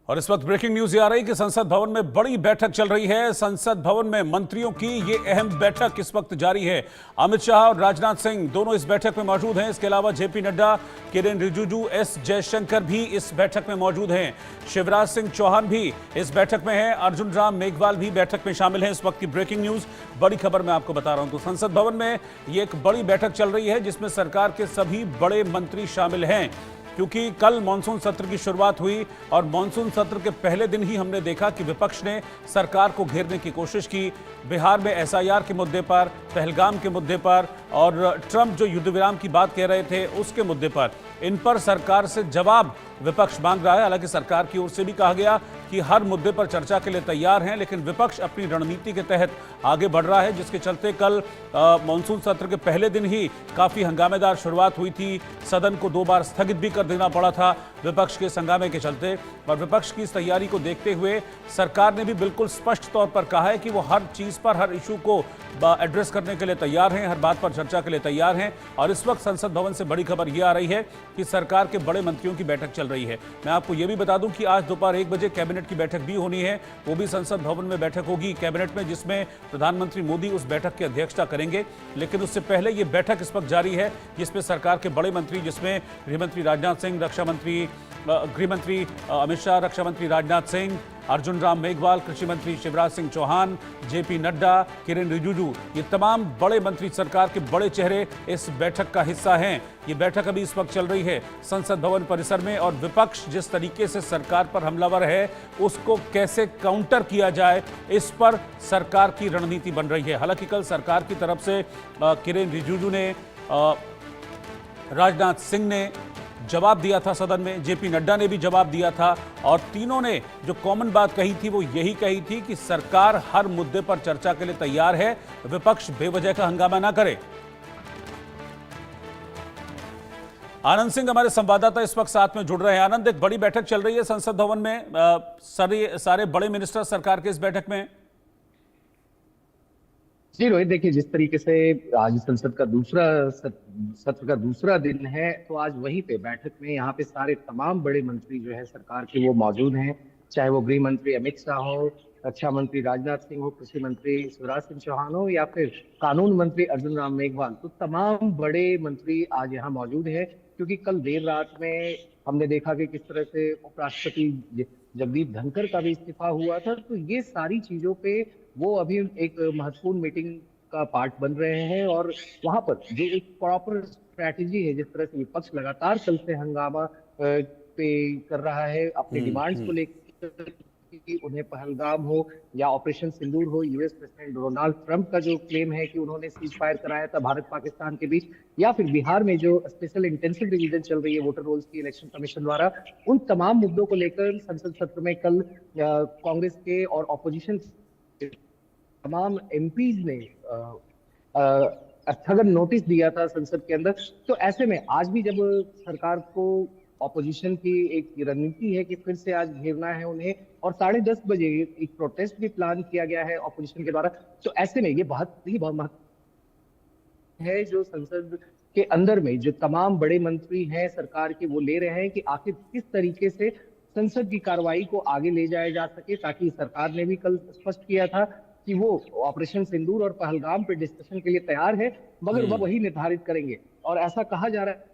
और इस वक्त ब्रेकिंग न्यूज ये आ रही कि संसद भवन में बड़ी बैठक चल रही है। संसद भवन में मंत्रियों की ये अहम बैठक इस वक्त जारी है। अमित शाह और राजनाथ सिंह दोनों इस बैठक में मौजूद हैं। इसके अलावा जेपी नड्डा, किरेन रिजिजू, एस जयशंकर भी इस बैठक में मौजूद हैं। शिवराज सिंह चौहान भी इस बैठक में हैं। अर्जुन राम मेघवाल भी बैठक में शामिल हैं। इस वक्त की ब्रेकिंग न्यूज, बड़ी खबर मैं आपको बता रहा हूं। तो संसद भवन में ये एक बड़ी बैठक चल रही है जिसमें सरकार के सभी बड़े मंत्री शामिल हैं, क्योंकि कल मॉनसून सत्र की शुरुआत हुई और मॉनसून सत्र के पहले दिन ही हमने देखा कि विपक्ष ने सरकार को घेरने की कोशिश की। बिहार में एसआईआर के मुद्दे पर, पहलगाम के मुद्दे पर और ट्रंप जो युद्ध विराम की बात कह रहे थे उसके मुद्दे पर, इन पर सरकार से जवाब विपक्ष मांग रहा है। हालांकि सरकार की ओर से भी कहा गया कि हर मुद्दे पर चर्चा के लिए तैयार हैं, लेकिन विपक्ष अपनी रणनीति के तहत आगे बढ़ रहा है, जिसके चलते कल मॉनसून सत्र के पहले दिन ही काफी हंगामेदार शुरुआत हुई थी। सदन को 2 बार स्थगित भी कर देना पड़ा था विपक्ष के हंगामे के चलते। और विपक्ष की इस तैयारी को देखते हुए सरकार ने भी बिल्कुल स्पष्ट तौर पर कहा है कि वो हर चीज पर, हर इशू को एड्रेस करने के लिए तैयार हैं, हर बात पर चर्चा के लिए तैयार हैं। और इस वक्त संसद भवन से बड़ी खबर यह आ रही है कि सरकार के बड़े मंत्रियों की बैठक चल रही है। मैं आपको यह भी बता दूं कि आज दोपहर 1 बजे कैबिनेट की बैठक भी होनी है। वो भी संसद भवन में बैठक होगी कैबिनेट में, जिसमें प्रधानमंत्री मोदी उस बैठक की अध्यक्षता करेंगे। लेकिन उससे पहले ये बैठक इस वक्त जारी है जिसमें सरकार के बड़े मंत्री, जिसमें गृहमंत्री राजनाथ सिंह, गृहमंत्री अमित शाह, रक्षा मंत्री राजनाथ सिंह, अर्जुन राम मेघवाल, कृषि मंत्री शिवराज सिंह चौहान, जेपी नड्डा, किरेन रिजिजू, ये तमाम बड़े मंत्री, सरकार के बड़े चेहरे इस बैठक का हिस्सा हैं। ये बैठक अभी इस वक्त चल रही है संसद भवन परिसर में। और विपक्ष जिस तरीके से सरकार पर हमलावर है, उसको कैसे काउंटर किया जाए, इस पर सरकार की रणनीति बन रही है। हालांकि कल सरकार की तरफ से किरेन रिजिजू ने, राजनाथ सिंह ने जवाब दिया था सदन में, जेपी नड्डा ने भी जवाब दिया था, और तीनों ने जो कॉमन बात कही थी वो यही कही थी कि सरकार हर मुद्दे पर चर्चा के लिए तैयार है, विपक्ष बेवजह का हंगामा ना करे। आनंद सिंह हमारे संवाददाता इस वक्त साथ में जुड़ रहे हैं। आनंद, एक बड़ी बैठक चल रही है संसद भवन में, सारे बड़े मिनिस्टर सरकार के इस बैठक में। जी रोहित, देखिए जिस तरीके से आज संसद का सत्र का दूसरा दिन है, तो आज वहीं पे बैठक में यहाँ पे सारे तमाम बड़े मंत्री जो है सरकार के वो मौजूद हैं। चाहे वो गृह मंत्री अमित शाह हो, रक्षा मंत्री राजनाथ सिंह हो, कृषि मंत्री शिवराज सिंह चौहान हो, या फिर कानून मंत्री अर्जुन राम मेघवाल, तो तमाम बड़े मंत्री आज यहाँ मौजूद है। क्योंकि कल देर रात में हमने देखा कि किस तरह से उपराष्ट्रपति जगदीप धनखड़ का भी इस्तीफा हुआ था, तो ये सारी चीजों पे वो अभी एक महत्वपूर्ण मीटिंग का पार्ट बन रहे हैं। और वहां पर जो एक प्रॉपर स्ट्रैटेजी है, जिस तरह से विपक्ष लगातार कल से हंगामा पे कर रहा है अपने डिमांड्स को लेकर, कि उन्हें पहलगाम हो या ऑपरेशन सिंदूर हो, यूएस प्रेसिडेंट डोनाल्ड ट्रंप का जो क्लेम है कि उन्होंने सीज फायर कराया था भारत पाकिस्तान के बीच, या फिर बिहार में जो स्पेशल इंटेंसिव रिवीजन चल रही है वोटर रोल्स की इलेक्शन कमीशन द्वारा, उन तमाम मुद्दों को लेकर संसद सत्र में कल कांग्रेस के और ऑपोजिशन तमाम एमपीज ने स्थगन नोटिस दिया था संसद के अंदर। तो ऐसे में आज भी जब सरकार को ऑपोजिशन की एक रणनीति है कि फिर से आज घेरना है उन्हें, और 10:30 बजे एक प्रोटेस्ट भी प्लान किया गया है ऑपोजिशन के द्वारा, तो ऐसे में ये बहुत महत्व है जो संसद के अंदर में जो तमाम बड़े मंत्री हैं सरकार के, वो ले रहे हैं कि आखिर किस तरीके से संसद की कार्रवाई को आगे ले जाया जा सके। ताकि सरकार ने भी कल स्पष्ट किया था कि वो ऑपरेशन सिंदूर और पहलगाम पे डिस्कशन के लिए तैयार है, मगर वह वही निर्धारित करेंगे। और ऐसा कहा जा रहा है